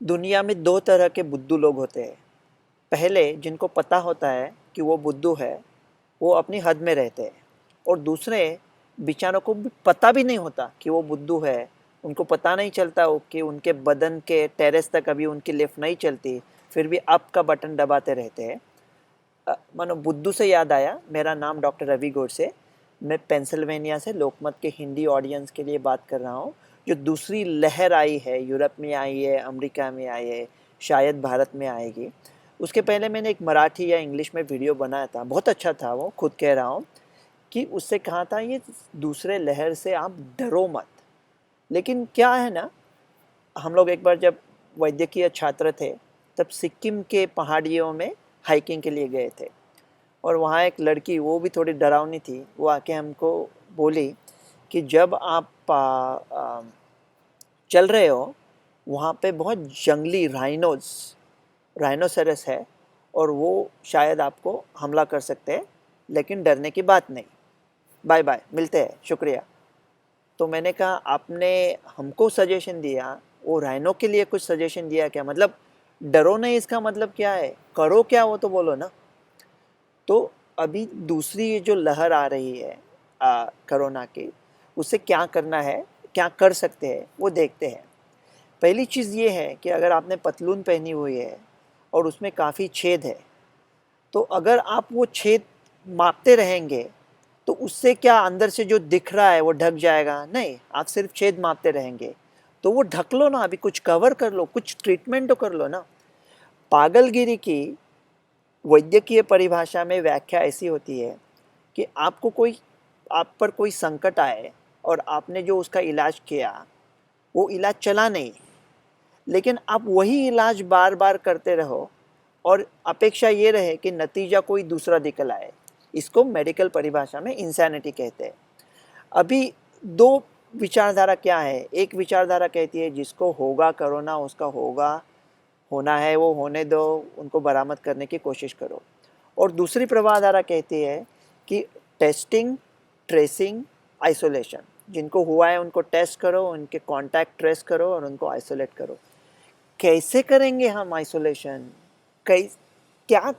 दुनिया में दो तरह के बुद्धू लोग होते हैं। पहले जिनको पता होता है कि वो बुद्धू है, वो अपनी हद में रहते हैं। और दूसरे बेचारों को भी पता भी नहीं होता कि वो बुद्धू है। उनको पता नहीं चलता कि उनके बदन के टेरेस तक अभी उनकी लिफ्ट नहीं चलती, फिर भी अप का बटन दबाते रहते हैं। मानो बुद्धू से याद आया, मेरा नाम डॉक्टर रवि गोडसे। मैं पेंसिल्वेनिया से लोकमत के हिंदी ऑडियंस के लिए बात कर रहा हूँ। जो दूसरी लहर आई है, यूरोप में आई है, अमेरिका में आई है, शायद भारत में आएगी। उसके पहले मैंने एक मराठी या इंग्लिश में वीडियो बनाया था, बहुत अच्छा था वो, खुद कह रहा हूँ कि उससे कहा था ये दूसरे लहर से आप डरो मत। लेकिन क्या है ना, हम लोग एक बार जब वैद्यकीय छात्र थे, तब सिक्किम के पहाड़ियों में हाइकिंग के लिए गए थे। और वहाँ एक लड़की, वो भी थोड़ी डरावनी थी, वो आके हमको बोली कि जब आप चल रहे हो, वहाँ पे बहुत जंगली राइनोसेरस है, और वो शायद आपको हमला कर सकते हैं, लेकिन डरने की बात नहीं। बाय बाय, मिलते हैं, शुक्रिया। तो मैंने कहा आपने हमको सजेशन दिया, वो राइनो के लिए कुछ सजेशन दिया क्या? मतलब डरो नहीं, इसका मतलब क्या है? करो क्या वो तो बोलो ना। तो अभी दूसरी ये जो लहर आ रही है कोरोना की, उससे क्या करना है, क्या कर सकते हैं, वो देखते हैं। पहली चीज़ ये है कि अगर आपने पतलून पहनी हुई है और उसमें काफ़ी छेद है, तो अगर आप वो छेद मापते रहेंगे, तो उससे क्या अंदर से जो दिख रहा है वो ढक जाएगा? नहीं, आप सिर्फ छेद मापते रहेंगे। तो वो ढक लो ना, अभी कुछ कवर कर लो, कुछ ट्रीटमेंट तो कर लो ना। पागलगिरी की वैद्यकीय परिभाषा में व्याख्या ऐसी होती है कि आप पर कोई संकट आए और आपने जो उसका इलाज किया, वो इलाज चला नहीं, लेकिन आप वही इलाज बार बार करते रहो और अपेक्षा ये रहे कि नतीजा कोई दूसरा निकल आए। इसको मेडिकल परिभाषा में इंसैनिटी कहते हैं। अभी दो विचारधारा क्या है? एक विचारधारा कहती है जिसको होगा कोरोना, उसका होगा, होना है वो होने दो, उनको बरामद करने की कोशिश करो। और दूसरी प्रवाहधारा कहती है कि टेस्टिंग, ट्रेसिंग, आइसोलेशन। जिनको हुआ है उनको टेस्ट करो, उनके कॉन्टैक्ट ट्रेस करो और उनको आइसोलेट करो। कैसे करेंगे हम आइसोलेशन? कै क्या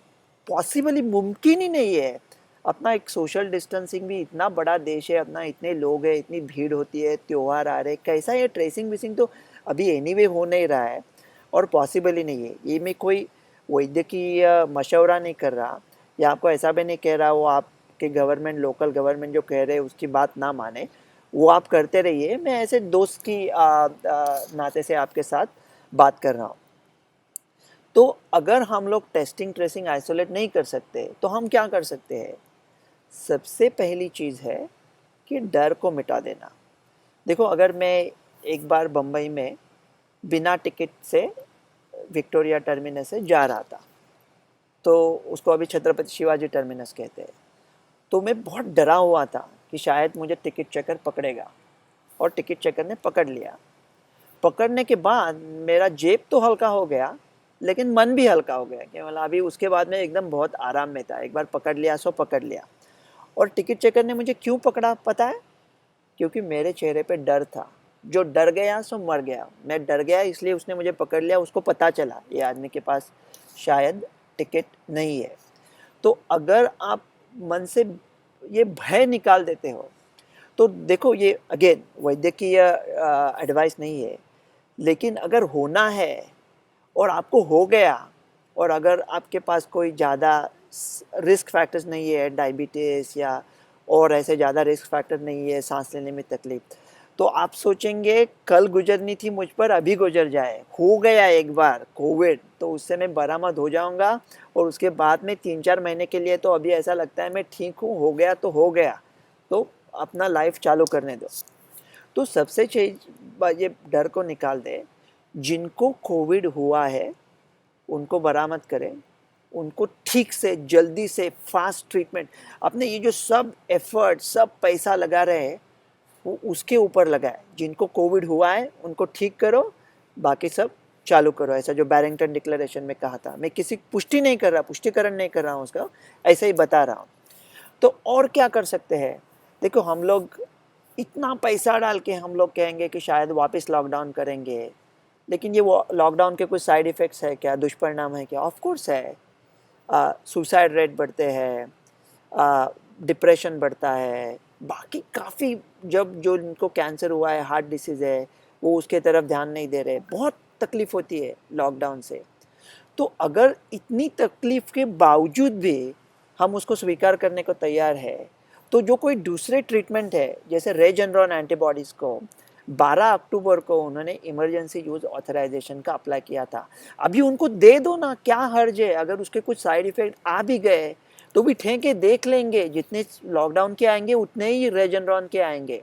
पॉसिबली मुमकिन ही नहीं है। अपना एक सोशल डिस्टेंसिंग भी, इतना बड़ा देश है अपना, इतने लोग हैं, इतनी भीड़ होती है, त्यौहार आ रहे, कैसा ये ट्रेसिंग विसिंग तो अभी एनीवे हो नहीं रहा है और पॉसिबल ही नहीं है। ये मैं कोई वैद्यकीय मशवरा नहीं कर रहा, या आपको ऐसा भी नहीं कह रहा वो आपके गवर्नमेंट, लोकल गवर्नमेंट जो कह रहे हैं उसकी बात ना माने, वो आप करते रहिए। मैं ऐसे दोस्त की नाते से आपके साथ बात कर रहा हूँ। तो अगर हम लोग टेस्टिंग, ट्रेसिंग, आइसोलेट नहीं कर सकते, तो हम क्या कर सकते हैं? सबसे पहली चीज़ है कि डर को मिटा देना। देखो, अगर मैं एक बार बम्बई में बिना टिकट से विक्टोरिया टर्मिनस से जा रहा था, तो उसको अभी छत्रपति शिवाजी टर्मिनस कहते हैं। तो मैं बहुत डरा हुआ था कि शायद मुझे टिकट चेकर पकड़ेगा, और टिकट चेकर ने पकड़ लिया। पकड़ने के बाद मेरा जेब तो हल्का हो गया, लेकिन मन भी हल्का हो गया कि मतलब अभी उसके बाद में एकदम बहुत आराम में था। एक बार पकड़ लिया सो पकड़ लिया। और टिकट चेकर ने मुझे क्यों पकड़ा पता है? क्योंकि मेरे चेहरे पे डर था। जो डर गया सो मर गया। मैं डर गया इसलिए उसने मुझे पकड़ लिया। उसको पता चला ये आदमी के पास शायद टिकट नहीं है। तो अगर आप मन से ये भय निकाल देते हो, तो देखो, ये अगेन वैद्यकीय एडवाइस नहीं है, लेकिन अगर होना है और आपको हो गया, और अगर आपके पास कोई ज़्यादा रिस्क फैक्टर्स नहीं है, डायबिटीज़ या और ऐसे ज़्यादा रिस्क फैक्टर नहीं है, सांस लेने में तकलीफ, तो आप सोचेंगे कल गुजरनी थी मुझ पर, अभी गुजर जाए। हो गया एक बार कोविड, तो उससे मैं बरामद हो जाऊंगा, और उसके बाद में 3-4 महीने के लिए तो अभी ऐसा लगता है मैं ठीक हूँ, हो गया तो हो गया, तो अपना लाइफ चालू करने दो। तो सबसे चीज ये डर को निकाल दे। जिनको कोविड हुआ है उनको बरामद करें, उनको ठीक से, जल्दी से, फास्ट ट्रीटमेंट। अपने ये जो सब एफर्ट, सब पैसा लगा रहे हैं, वो उसके ऊपर लगाए। जिनको कोविड हुआ है उनको ठीक करो, बाकी सब चालू करो। ऐसा जो बैरिंगटन डिक्लेरेशन में कहा था, मैं किसी पुष्टि नहीं कर रहा, पुष्टिकरण नहीं कर रहा हूँ उसका, ऐसे ही बता रहा हूँ। तो और क्या कर सकते हैं? देखो, हम लोग इतना पैसा डाल के हम लोग कहेंगे कि शायद वापस लॉकडाउन करेंगे, लेकिन ये वो लॉकडाउन के कुछ साइड इफ़ेक्ट्स है क्या, दुष्परिणाम है क्या? ऑफ कोर्स है। सुसाइड रेट बढ़ते हैं, डिप्रेशन बढ़ता है, बाकी काफ़ी, जब जो इनको कैंसर हुआ है, हार्ट डिसीज़ है, वो उसके तरफ ध्यान नहीं दे रहे, बहुत तकलीफ़ होती है लॉकडाउन से। तो अगर इतनी तकलीफ़ के बावजूद भी हम उसको स्वीकार करने को तैयार है, तो जो कोई दूसरे ट्रीटमेंट है, जैसे रेजेनरॉन एंटीबॉडीज़ को 12 अक्टूबर को उन्होंने इमरजेंसी यूज़ ऑथराइजेशन का अप्लाई किया था। अभी उनको दे दो ना, क्या हर्ज है? अगर उसके कुछ साइड इफ़ेक्ट आ भी गए, तो भी ठेके देख लेंगे, जितने लॉकडाउन के आएँगे उतने ही रेजेनरॉन के आएँगे।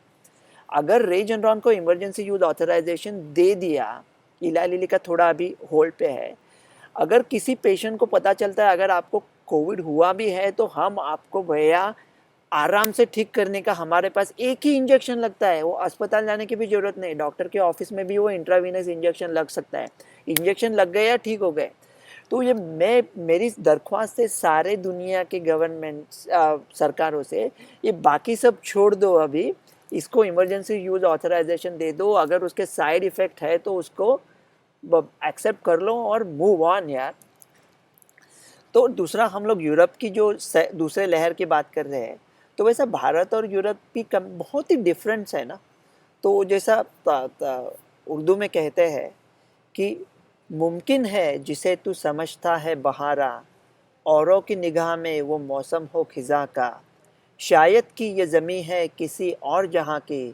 अगर रेजेनरॉन को इमरजेंसी यूज़ ऑथराइजेशन दे दिया, इला लिली का थोड़ा अभी होल्ड पे है। अगर किसी पेशेंट को पता चलता है अगर आपको कोविड हुआ भी है, तो हम आपको भैया आराम से ठीक करने का हमारे पास एक ही इंजेक्शन लगता है, वो अस्पताल जाने की भी ज़रूरत नहीं, डॉक्टर के ऑफिस में भी वो इंट्रावीनस इंजेक्शन लग सकता है। इंजेक्शन लग गए या ठीक हो गए। तो ये मैं मेरी दरख्वास्त है सारे दुनिया के गवर्नमेंट सरकारों से, ये बाकी सब छोड़ दो अभी, इसको इमरजेंसी यूज़ ऑथराइजेशन दे दो। अगर उसके साइड इफ़ेक्ट है तो उसको एक्सेप्ट कर लो और मूव ऑन यार। तो दूसरा, हम लोग यूरोप की जो दूसरे लहर की बात कर रहे हैं, तो वैसा भारत और यूरोप भी बहुत ही डिफरेंस है ना। तो जैसा उर्दू में कहते हैं कि मुमकिन है जिसे तू समझता है बहारा, औरों की निगाह में वो मौसम हो खिज़ा का, शायद कि ये ज़मीं है किसी और जहाँ की,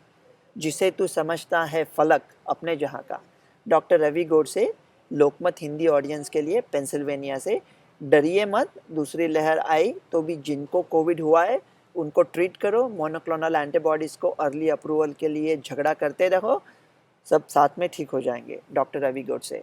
जिसे तू समझता है फलक अपने जहाँ का। डॉक्टर रवि गोडसे, लोकमत हिंदी ऑडियंस के लिए, पेंसिल्वेनिया से। डरिए मत, दूसरी लहर आई तो भी जिनको कोविड हुआ है उनको ट्रीट करो, मोनोक्लोनल एंटीबॉडीज़ को अर्ली अप्रूवल के लिए झगड़ा करते रहो, सब साथ में ठीक हो जाएंगे। डॉक्टर रवि गोडसे।